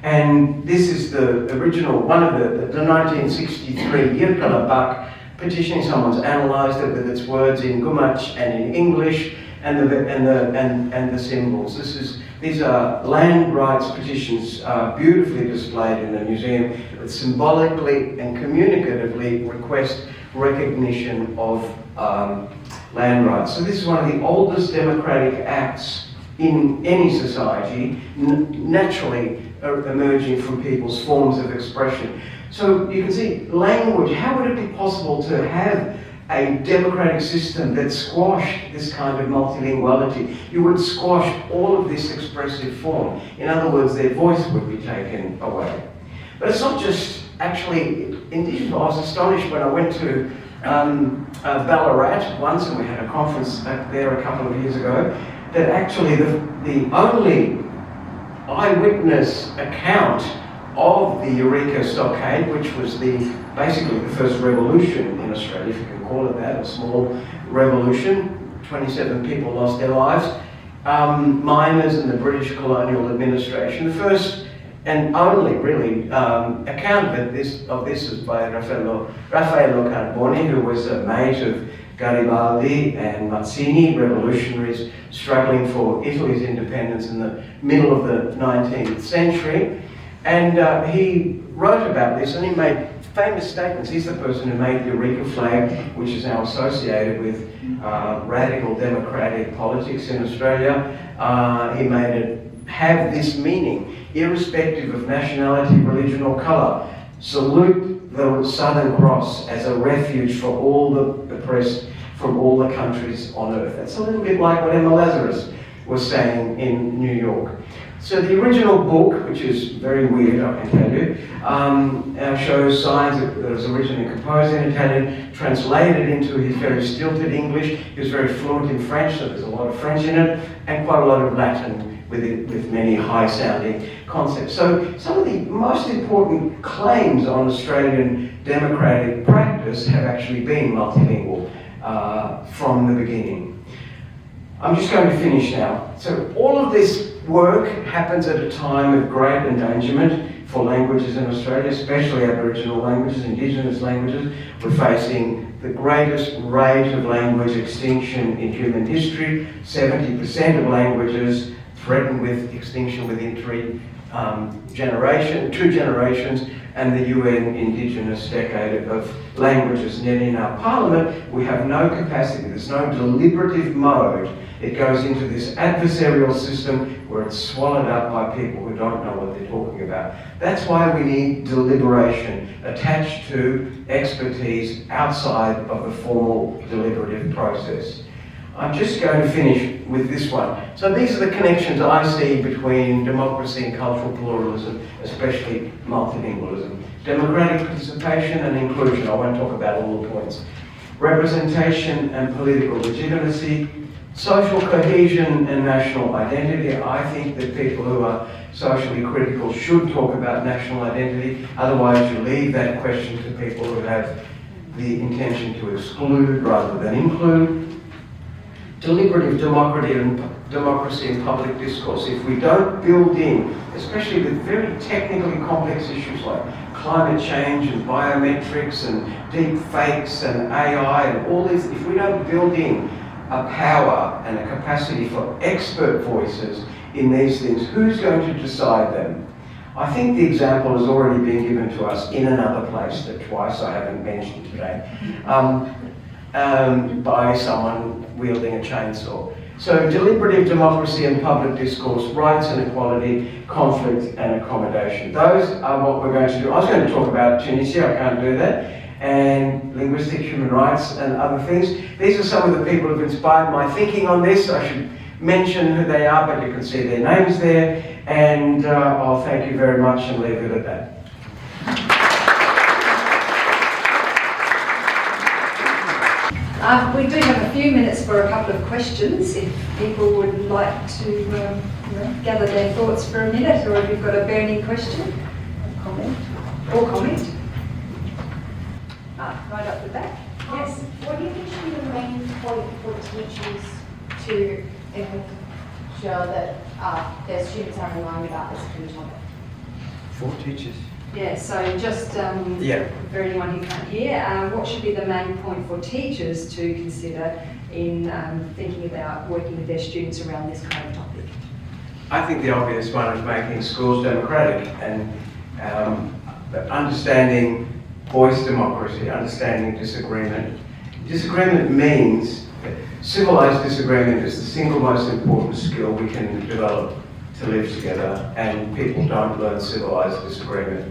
And this is the original, one of the 1963 Yirrkala Buck petitioning. Someone's analysed it with its words in Gumatj and in English and the symbols. These are land rights petitions, beautifully displayed in the museum, that symbolically and communicatively request recognition of land rights. So this is one of the oldest democratic acts in any society, naturally emerging from people's forms of expression. So you can see language, how would it be possible to have a democratic system that squashed this kind of multilinguality? You would squash all of this expressive form. In other words, their voice would be taken away. But it's not just actually Indigenous. I was astonished when I went to Ballarat once, and we had a conference there a couple of years ago, that actually the only eyewitness account of the Eureka Stockade, which was basically the first revolution in Australia, if you can call it that, a small revolution. 27 people lost their lives. Miners and the British colonial administration. The first and only, really, account of this is by Raffaello Carboni, who was a mate of Garibaldi and Mazzini, revolutionaries struggling for Italy's independence in the middle of the 19th century. And he wrote about this, and he made famous statements. He's the person who made the Eureka flag, which is now associated with radical democratic politics in Australia. He made it have this meaning, irrespective of nationality, religion or colour. Salute the Southern Cross as a refuge for all the oppressed from all the countries on earth. That's a little bit like what Emma Lazarus was saying in New York. So the original book, which is very weird, I can tell you, shows signs that it was originally composed in Italian, translated into his very stilted English. He was very fluent in French, so there's a lot of French in it, and quite a lot of Latin with many high-sounding concepts. So some of the most important claims on Australian democratic practice have actually been multilingual from the beginning. I'm just going to finish now. So all of this work happens at a time of great endangerment for languages in Australia, especially Aboriginal languages, Indigenous languages. We're facing the greatest rate of language extinction in human history. 70% of languages threatened with extinction within two generations, and the UN Indigenous Decade of Languages. And yet in our Parliament, we have no capacity, there's no deliberative mode. It goes into this adversarial system where it's swallowed up by people who don't know what they're talking about. That's why we need deliberation attached to expertise outside of the formal deliberative process. I'm just going to finish with this one. So these are the connections I see between democracy and cultural pluralism, especially multilingualism. Democratic participation and inclusion, I won't talk about all the points. Representation and political legitimacy, social cohesion and national identity. I think that people who are socially critical should talk about national identity, otherwise you leave that question to people who have the intention to exclude rather than include. Deliberative democracy and public discourse. If we don't build in, especially with very technically complex issues like climate change and biometrics and deep fakes and AI and all these, if we don't build in a power and a capacity for expert voices in these things, who's going to decide them? I think the example has already been given to us in another place that twice I haven't mentioned today. By someone wielding a chainsaw. So deliberative democracy and public discourse, rights and equality, conflict and accommodation. Those are what we're going to do. I was going to talk about Tunisia, I can't do that, and linguistic human rights and other things. These are some of the people who've inspired my thinking on this. I should mention who they are, but you can see their names there, and I'll thank you very much and leave it at that. We do have a few minutes for a couple of questions if people would like to gather their thoughts for a minute, or if you've got a burning question, comment. Right up the back. Yes. What do you think should be the main point for teachers to ensure that their students are in line about this kind of topic? For teachers? Yeah, so just for anyone who can't hear, what should be the main point for teachers to consider in thinking about working with their students around this kind of topic? I think the obvious one is making schools democratic and understanding voice democracy, understanding disagreement. Disagreement means, civilized disagreement is the single most important skill we can develop to live together, and people don't learn civilized disagreement.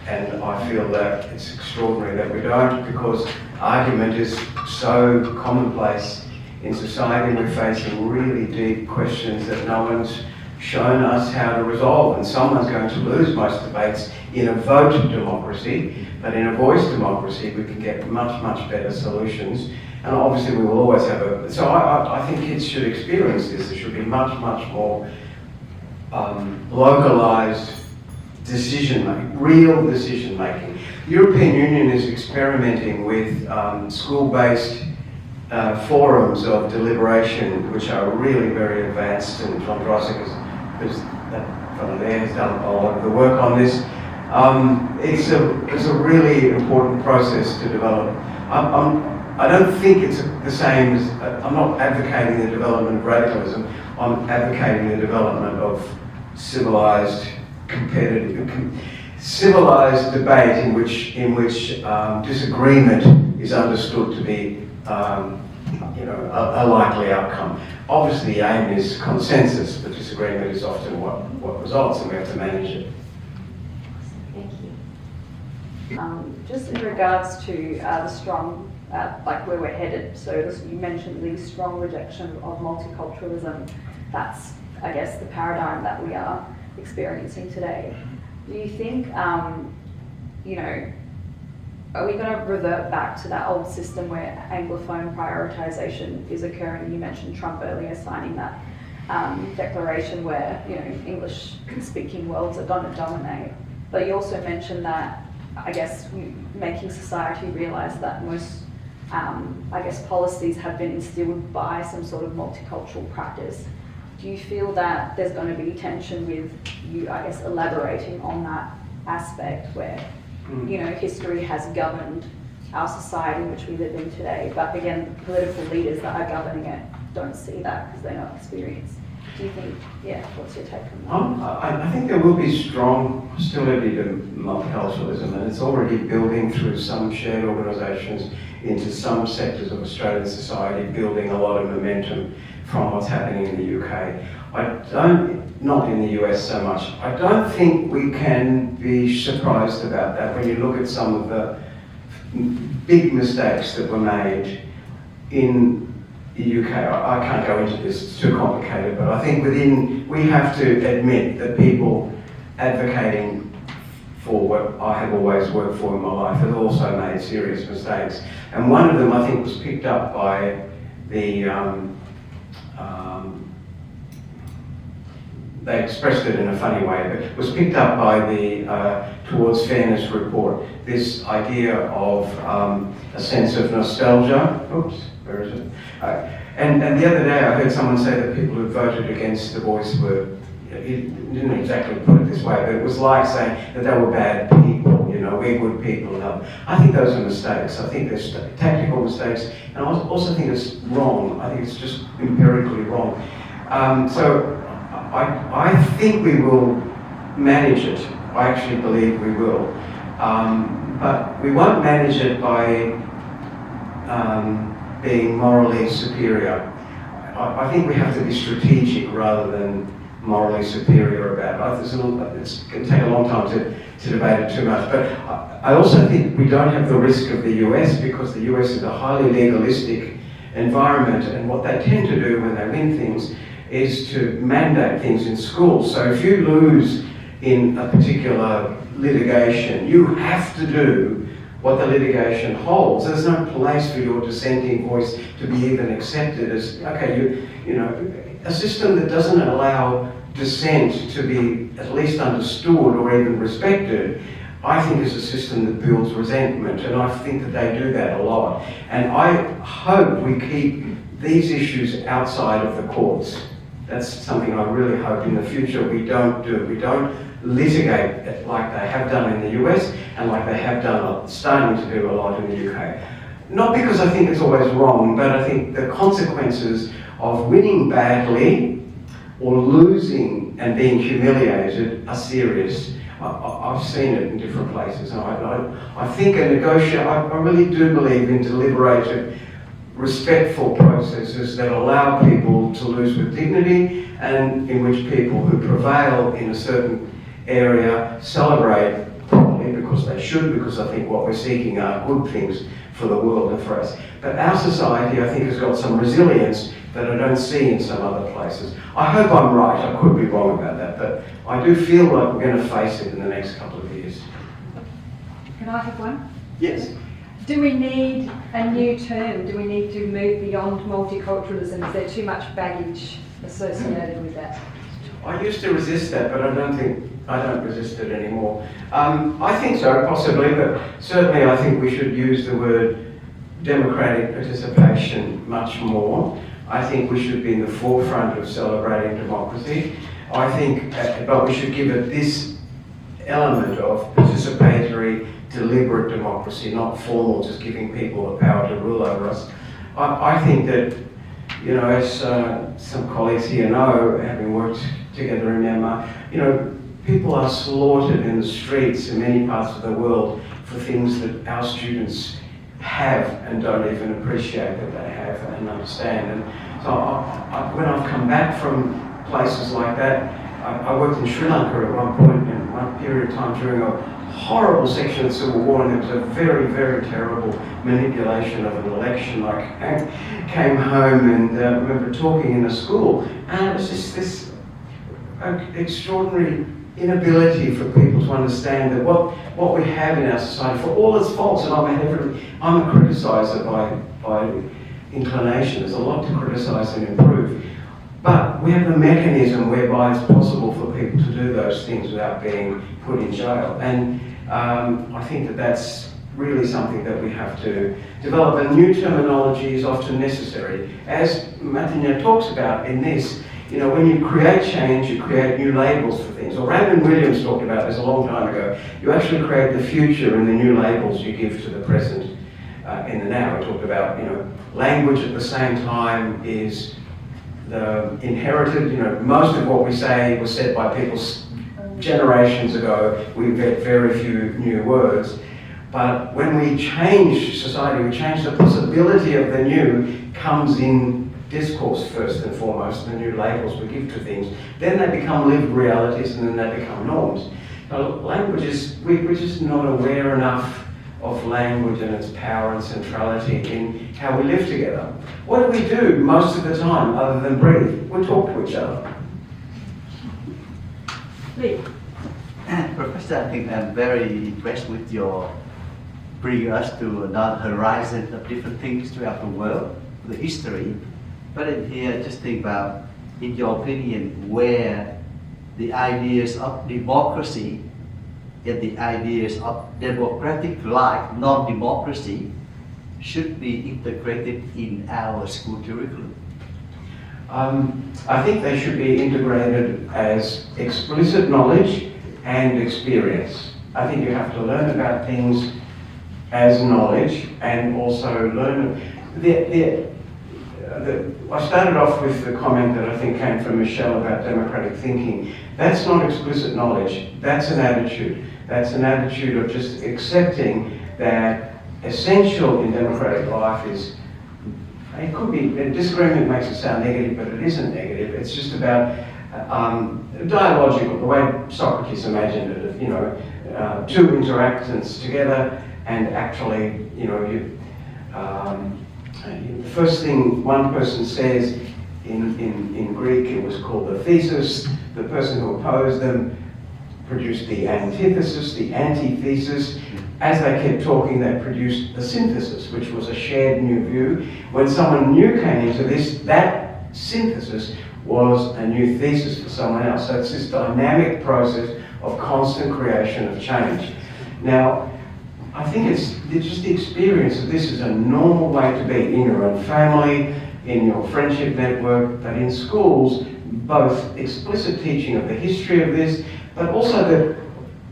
And I feel that it's extraordinary that we don't, because argument is so commonplace in society. We're facing really deep questions that no one's shown us how to resolve, and someone's going to lose most debates in a vote democracy, but in a voice democracy we can get much, much better solutions. And obviously we will always have so I think kids should experience this. There should be much, much more localised decision-making, real decision-making. The European Union is experimenting with school-based forums of deliberation, which are really very advanced, and John Drossek from there has done a lot of the work on this. It's a really important process to develop. I don't think it's the same as, I'm not advocating the development of radicalism, I'm advocating the development of civilised civilised debate in which disagreement is understood to be a likely outcome. Obviously the aim is consensus, but disagreement is often what results, and we have to manage it. Thank you. Just in regards to the strong, like where we're headed, so you mentioned the strong rejection of multiculturalism. That's I guess, the paradigm that we are experiencing today. Do you think, you know, are we going to revert back to that old system where Anglophone prioritisation is occurring? You mentioned Trump earlier signing that declaration where, you know, English-speaking worlds are going to dominate. But you also mentioned that, I guess, making society realise that most, I guess, policies have been instilled by some sort of multicultural practice. Do you feel that there's going to be tension with you, I guess, elaborating on that aspect where, you know, history has governed our society in which we live in today, but again, the political leaders that are governing it don't see that because they're not experienced. Do you think, yeah, what's your take on that? I think there will be strong hostility to multiculturalism, and it's already building through some shared organisations into some sectors of Australian society, building a lot of momentum from what's happening in the UK. Not in the US so much. I don't think we can be surprised about that when you look at some of the big mistakes that were made in the UK. I can't go into this, it's too complicated, but I think we have to admit that people advocating for what I have always worked for in my life have also made serious mistakes. And one of them, I think, was picked up by the they expressed it in a funny way, but it was picked up by the Towards Fairness report, this idea of a sense of nostalgia. Oops, where is it? And the other day I heard someone say that people who voted against the voice were, he didn't exactly put it this way, but it was like saying that they were bad people, you know, we're good people. I think those are mistakes. I think there's tactical mistakes, and I also think it's wrong. I think it's just empirically wrong. So I think we will manage it. I actually believe we will. But we won't manage it by being morally superior. I think we have to be strategic rather than morally superior about it. It's going to take a long time to debate it too much. But I also think we don't have the risk of the US, because the US is a highly legalistic environment, and what they tend to do when they win things is to mandate things in schools. So if you lose in a particular litigation, you have to do what the litigation holds. There's no place for your dissenting voice to be even accepted as, okay, you know, a system that doesn't allow dissent to be at least understood or even respected, I think is a system that builds resentment, and I think that they do that a lot. And I hope we keep these issues outside of the courts. That's something I really hope in the future we don't do. We don't litigate it like they have done in the US and like they have done, starting to do a lot in the UK. Not because I think it's always wrong, but I think the consequences of winning badly or losing and being humiliated are serious. I've seen it in different places. And I think I really do believe in deliberated, respectful processes that allow people to lose with dignity, and in which people who prevail in a certain area celebrate properly, because they should, because I think what we're seeking are good things for the world and for us. But our society, I think, has got some resilience that I don't see in some other places. I hope I'm right, I could be wrong about that, but I do feel like we're going to face it in the next couple of years. Can I have one? Yes. Do we need a new term? Do we need to move beyond multiculturalism? Is there too much baggage associated with that? I used to resist that, but I don't resist it anymore. I think so, possibly, but certainly I think we should use the word democratic participation much more. I think we should be in the forefront of celebrating democracy. I think, but we should give it this element of participatory, deliberate democracy, not formal, just giving people the power to rule over us. I think that, you know, as some colleagues here know, having worked together in Myanmar, you know, people are slaughtered in the streets in many parts of the world for things that our students have and don't even appreciate that they have and understand. And so when I've come back from places like that, I worked in Sri Lanka at one point in one period of time during a horrible section of the Civil War, and it was a very, very terrible manipulation of an election. I came home and I remember talking in a school, and it was just this an extraordinary inability for people to understand that what we have in our society, for all its faults, and I'm a criticiser by inclination, there's a lot to criticise and improve, but we have the mechanism whereby it's possible for people to do those things without being put in jail. And I think that that's really something that we have to develop, and new terminology is often necessary. As Martina talks about in this, you know, when you create change, you create new labels for things. Or Raymond Williams talked about this a long time ago. You actually create the future in the new labels you give to the present in the now. We talked about, you know, language at the same time is the inherited, you know, most of what we say was said by people generations ago. We get very few new words. But when we change society, we change the possibility of the new comes in discourse first and foremost, the new labels we give to things. Then they become lived realities, and then they become norms. Language is, we're just not aware enough of language and its power and centrality in how we live together. What do we do most of the time other than breathe? We talk to each other. Lee. Professor, I think I'm very impressed with your bringing us to another horizon of different things throughout the world, the history. But in here, just think about, in your opinion, where the ideas of democracy and the ideas of democratic-like non-democracy should be integrated in our school curriculum. I think they should be integrated as explicit knowledge and experience. I think you have to learn about things as knowledge and also learn. I started off with the comment that I think came from Michelle about democratic thinking. That's not explicit knowledge, that's an attitude. That's an attitude of just accepting that essential in democratic life is, it could be, disagreement makes it sound negative, but it isn't negative. It's just about dialogical, the way Socrates imagined it, you know, two interactants together, and actually, you know, the first thing one person says in Greek, it was called the thesis. The person who opposed them produced the antithesis, the antithesis. As they kept talking, they produced the synthesis, which was a shared new view. When someone new came into this, that synthesis was a new thesis for someone else. So it's this dynamic process of constant creation of change. Now, I think it's just the experience of this is a normal way to be in your own family, in your friendship network, but in schools, both explicit teaching of the history of this, but also that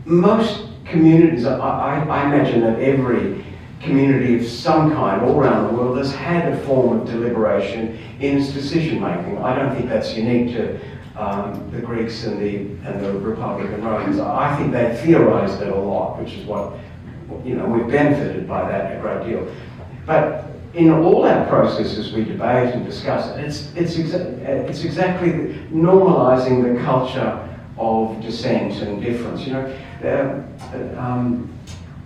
most communities, I imagine that every community of some kind all around the world has had a form of deliberation in its decision making. I don't think that's unique to the Greeks and the Republican Romans. I think they theorized it a lot, which is what, you know, we've benefited by that a great deal. But in all our processes, we debate and discuss it. It's exactly normalizing the culture of dissent and difference. You know,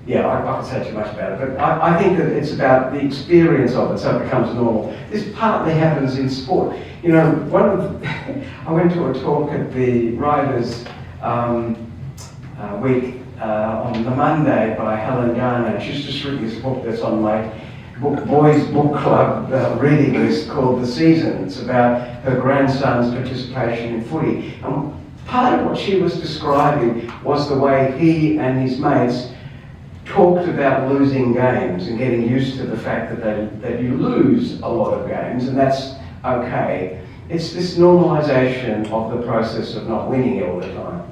yeah, I could say too much about it, but I think that it's about the experience of it, so it becomes normal. This partly happens in sport. You know, I went to a talk at the Writers' Week on the Monday by Helen Garner. She's just written this book that's on my boys' book club reading list called The Season. It's about her grandson's participation in footy. And part of what she was describing was the way he and his mates talked about losing games and getting used to the fact that you lose a lot of games, and that's okay. It's this normalization of the process of not winning all the time.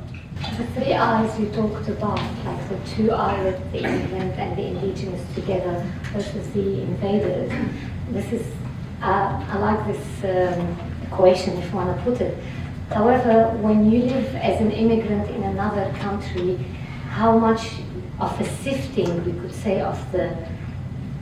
The three eyes you talked about, like the two eyes of the immigrant and the indigenous together versus the invaders, this is, I like this equation, if you want to put it. However, when you live as an immigrant in another country, how much of a sifting, we could say, of the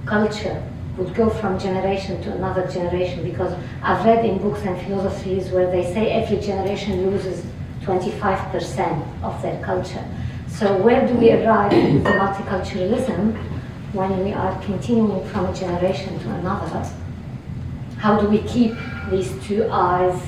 culture would go from generation to another generation? Because I've read in books and philosophies where they say every generation loses 25% of their culture. So where do we arrive with multiculturalism when we are continuing from a generation to another? How do we keep these two eyes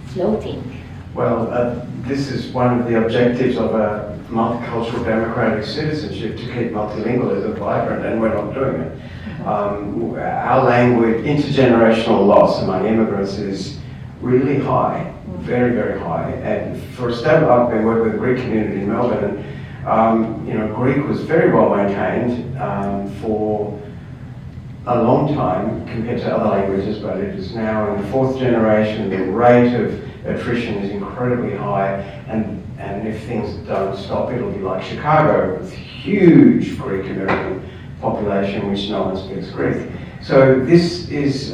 floating? Well, this is one of the objectives of a multicultural democratic citizenship, to keep multilingualism vibrant, and we're not doing it. Our language, intergenerational loss among immigrants is really high, very, very high. And for a start, I've been working with the Greek community in Melbourne, and Greek was very well maintained for a long time compared to other languages, but it is now in the 4th generation. The rate of attrition is incredibly high, and if things don't stop, it'll be like Chicago, with huge Greek American population which no one speaks Greek. So this is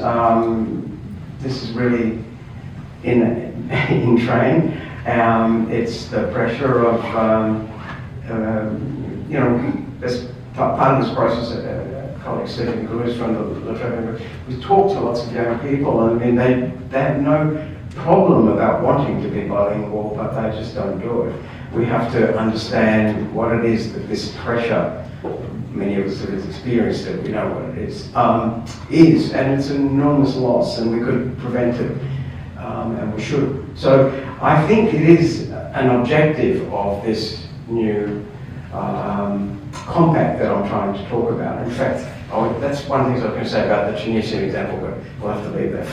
really in train. It's the pressure of as part of this process. Colleague Stephen Lewis from the we talked to lots of young people, and I mean they have no problem about wanting to be bilingual, but they just don't do it. We have to understand what it is that this pressure, many of us have experienced it, we know what it is, and it's an enormous loss, and we could prevent it, and we should. So I think it is an objective of this new compact that I'm trying to talk about. In fact, that's one of the things I was going to say about the Tunisian example, but we'll have to leave that.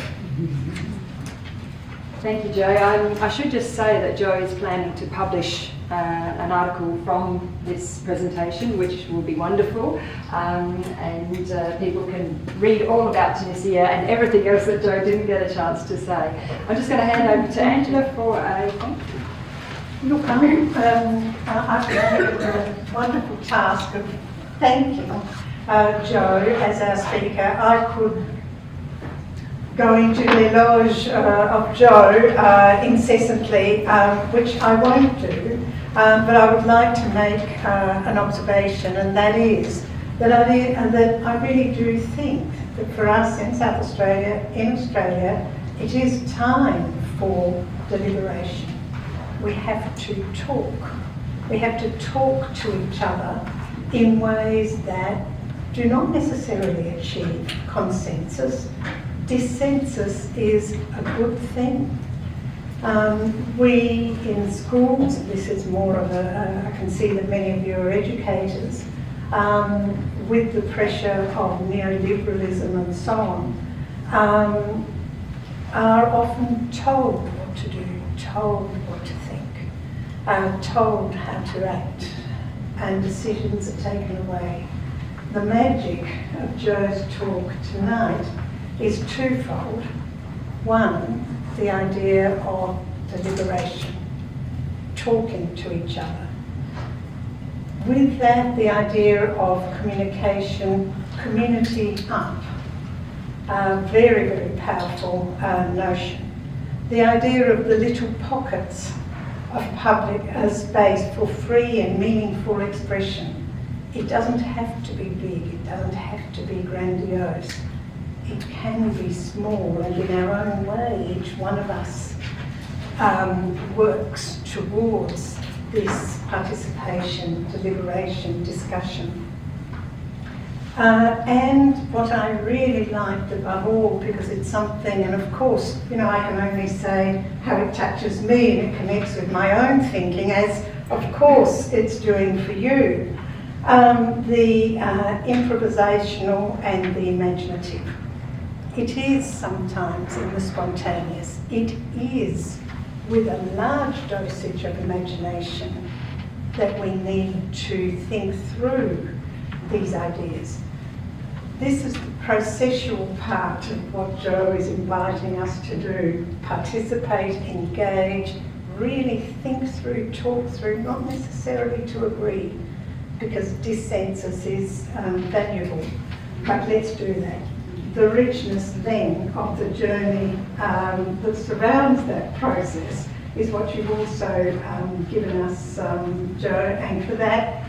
Thank you, Joe. I should just say that Joe is planning to publish an article from this presentation, which will be wonderful, and people can read all about Tunisia and everything else that Joe didn't get a chance to say. I'm just going to hand over to Angela for a thank you. Look, I've got a wonderful task of thanking Joe as our speaker. I could go into the eloge of Joe incessantly, which I won't do, but I would like to make an observation, and that is that I really do think that for us in South Australia, it is time for deliberation. We have to talk. We have to talk to each other in ways that do not necessarily achieve consensus. Dissensus is a good thing. We in schools, this is more of I can see that many of you are educators, with the pressure of neoliberalism and so on, are often told what to do, told what to think, told how to act, and decisions are taken away. The magic of Joe's talk tonight is twofold. One, the idea of deliberation, talking to each other. With that, the idea of communication, community up, a very, very powerful notion. The idea of the little pockets of public space for free and meaningful expression. It doesn't have to be big, it doesn't have to be grandiose. It can be small, and in our own way, each one of us works towards this participation, deliberation, discussion. And what I really liked above all, because it's something, and of course, I can only say how it touches me and it connects with my own thinking, as of course it's doing for you, the improvisational and the imaginative. It is sometimes in the spontaneous. It is with a large dosage of imagination that we need to think through these ideas. This is the processual part of what Joe is inviting us to do. Participate, engage, really think through, talk through, not necessarily to agree, because dissensus is valuable, but let's do that. The richness then of the journey that surrounds that process is what you've also given us, Joe, and for that,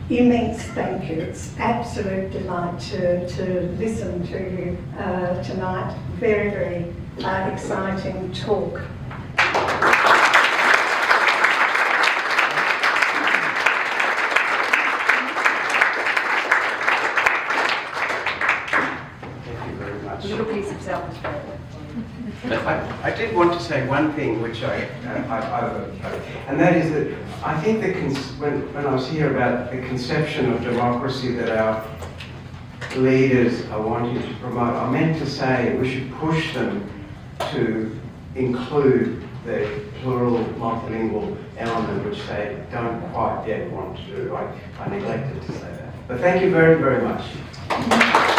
immense thank you. It's absolute delight to listen to you tonight. Very, very exciting talk. A little piece of South Australia. I did want to say one thing which I overlooked, and that is that I think when I was here about the conception of democracy that our leaders are wanting to promote, I meant to say we should push them to include the plural multilingual element, which they don't quite yet want to do. I neglected to say that. But thank you very, very much.